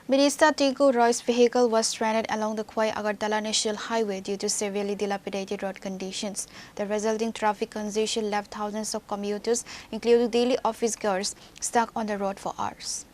Minister Tinku Roy's vehicle was stranded along the Khowai-Agartala National Highway due to severely dilapidated road conditions. The resulting traffic congestion left thousands of commuters, including daily office-goers, stuck on the road for hours.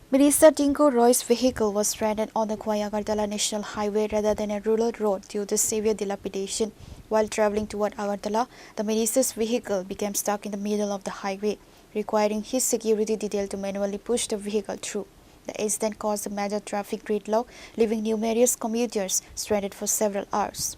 Minister Tinku Roy's vehicle was stranded on the Khowai-Agartala National Highway rather than a rural road due to severe dilapidation. While travelling toward Agartala, the minister's vehicle became stuck in the middle of the highway, requiring his security detail to manually push the vehicle through. The accident caused a major traffic gridlock, leaving numerous commuters stranded for several hours.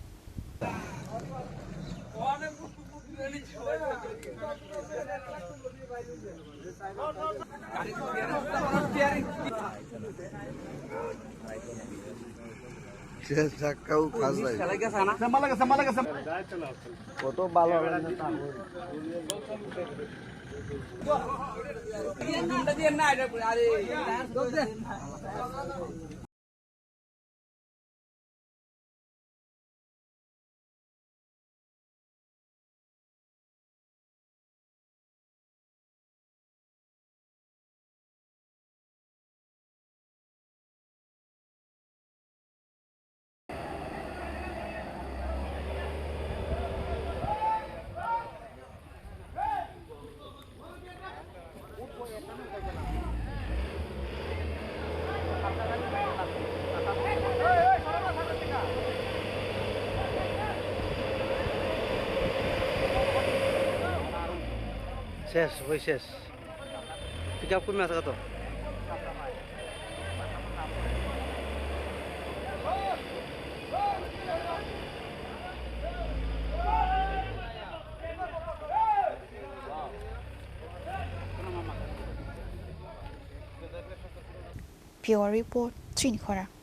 শেষ ওই শেষ pick up কমে আসা কত Pure report, Chini Khorang.